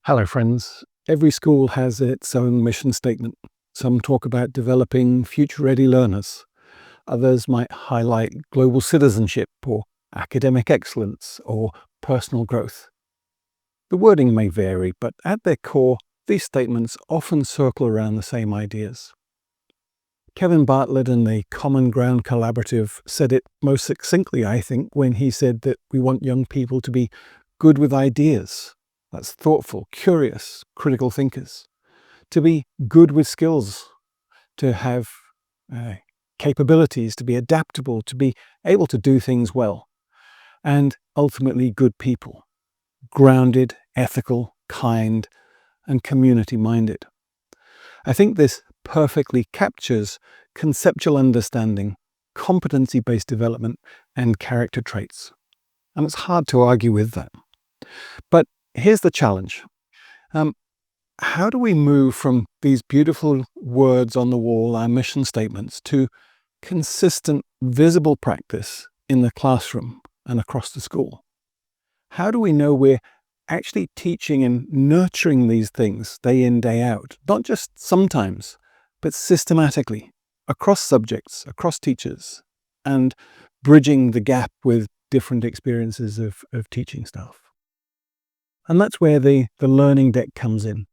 Hello, friends. Every school has its own mission statement. Some talk about developing future-ready learners. Others might highlight global citizenship or academic excellence or personal growth. The wording may vary, but at their core, these statements often circle around the same ideas. Kevin Bartlett and the Common Ground Collaborative said it most succinctly, I think, when he said that we want young people to be good with ideas. That's thoughtful, curious, critical thinkers. To be good with skills, to have capabilities, to be adaptable, to be able to do things well. And ultimately good people, grounded, ethical, kind, and community-minded. I think this perfectly captures conceptual understanding, competency-based development, and character traits. And it's hard to argue with that. But here's the challenge. How do we move from these beautiful words on the wall, our mission statements, to consistent, visible practice in the classroom and across the school? How do we know we're actually teaching and nurturing these things day in, day out, not just sometimes, but systematically, across subjects, across teachers, and bridging the gap with different experiences of teaching staff? And that's where the learning deck comes in.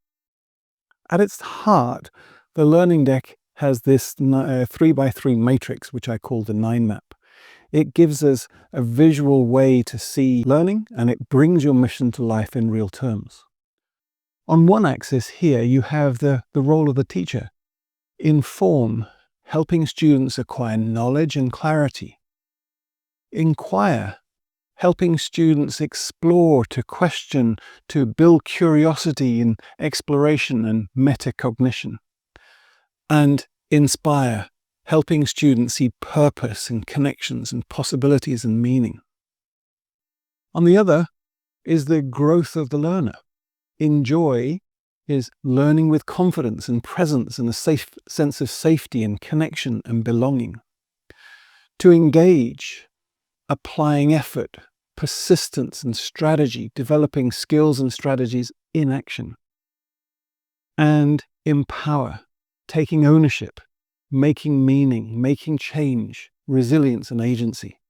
At its heart, the learning deck has this 3x3 matrix, which I call the 9 map. It gives us a visual way to see learning, and it brings your mission to life in real terms. On one axis here, you have the role of the teacher. Inform, helping students acquire knowledge and clarity. Inquire, helping students explore, to question, to build curiosity in exploration and metacognition. And inspire, helping students see purpose and connections and possibilities and meaning. On the other is the growth of the learner. Enjoy is learning with confidence and presence and a safe sense of safety and connection and belonging. To engage, applying effort, persistence and strategy, developing skills and strategies in action. And empower, taking ownership, making meaning, making change, resilience and agency.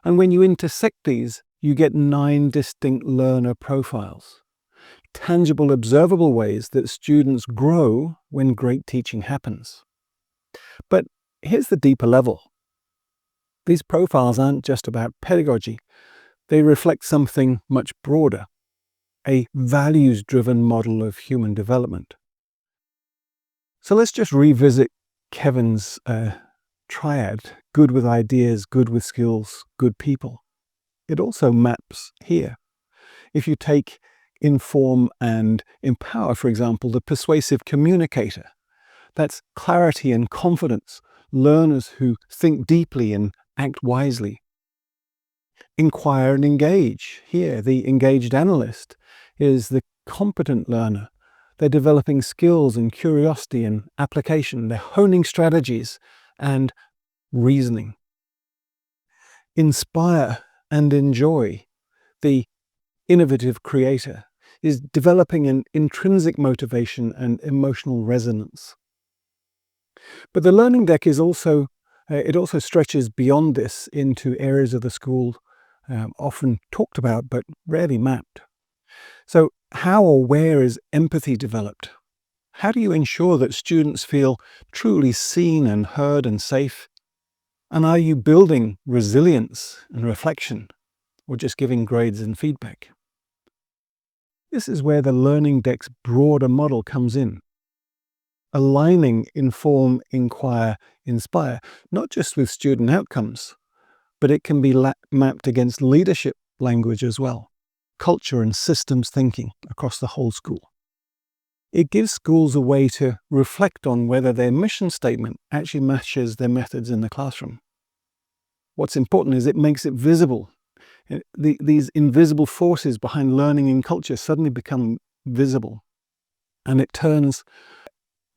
And when you intersect these, you get 9 distinct learner profiles. Tangible, observable ways that students grow when great teaching happens. But here's the deeper level. These profiles aren't just about pedagogy. They reflect something much broader, a values-driven model of human development. So let's just revisit Kevin's triad: good with ideas, good with skills, good people. It also maps here. If you take inform and empower, for example, the persuasive communicator, that's clarity and confidence, learners who think deeply and act wisely. Inquire and engage. Here, the engaged analyst is the competent learner. They're developing skills and curiosity and application. They're honing strategies and reasoning. Inspire and enjoy. The innovative creator is developing an intrinsic motivation and emotional resonance. But the learning deck is also stretches beyond this into areas of the school often talked about but rarely mapped. So how or where is empathy developed? How do you ensure that students feel truly seen and heard and safe? And are you building resilience and reflection, or just giving grades and feedback? This is where the learning deck's broader model comes in. Aligning inform, inquire, inspire, not just with student outcomes, but it can be mapped against leadership language as well, culture and systems thinking across the whole school. It gives schools a way to reflect on whether their mission statement actually matches their methods in the classroom. What's important is it makes it visible. These invisible forces behind learning and culture suddenly become visible, and it turns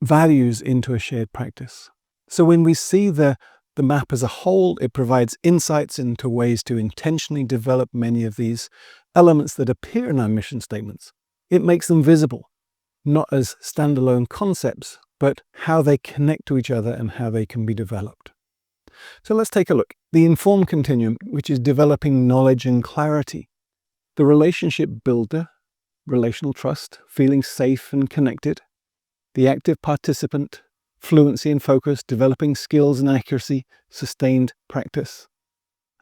values into a shared practice. So when we see the map as a whole, it provides insights into ways to intentionally develop many of these elements that appear in our mission statements, It makes them visible, not as standalone concepts, but how they connect to each other and how they can be developed. So let's take a look. The informed continuum, which is developing knowledge and clarity. The relationship builder, relational trust, feeling safe and connected. The active participant, fluency and focus, developing skills and accuracy, sustained practice.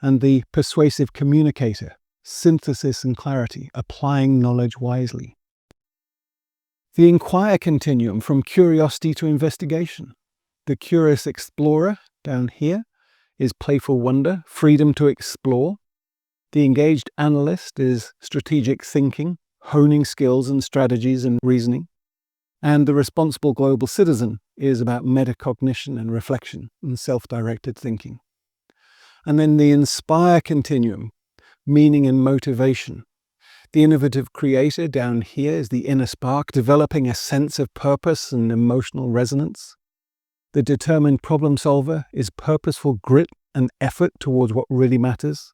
And the persuasive communicator, synthesis and clarity, applying knowledge wisely. The Inquire continuum, from curiosity to investigation. The curious explorer, down here, is playful wonder, freedom to explore. The engaged analyst is strategic thinking, honing skills and strategies and reasoning. And the responsible global citizen is about metacognition and reflection and self-directed thinking. And then the Inspire continuum, meaning and motivation. The innovative creator down here is the inner spark, developing a sense of purpose and emotional resonance. The determined problem solver is purposeful grit and effort towards what really matters.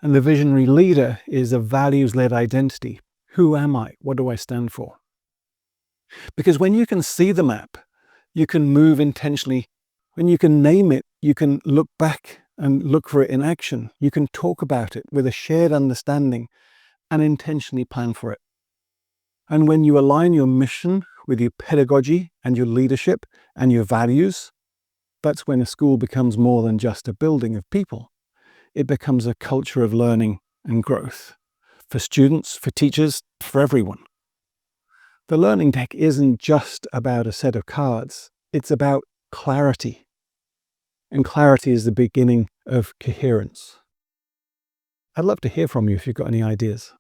And the visionary leader is a values-led identity. Who am I? What do I stand for? Because when you can see the map, you can move intentionally. When you can name it, you can look back and look for it in action. You can talk about it with a shared understanding and intentionally plan for it. And when you align your mission with your pedagogy and your leadership and your values, that's when a school becomes more than just a building of people. It becomes a culture of learning and growth for students, for teachers, for everyone. The learning deck isn't just about a set of cards. It's about clarity. And clarity is the beginning of coherence. I'd love to hear from you if you've got any ideas.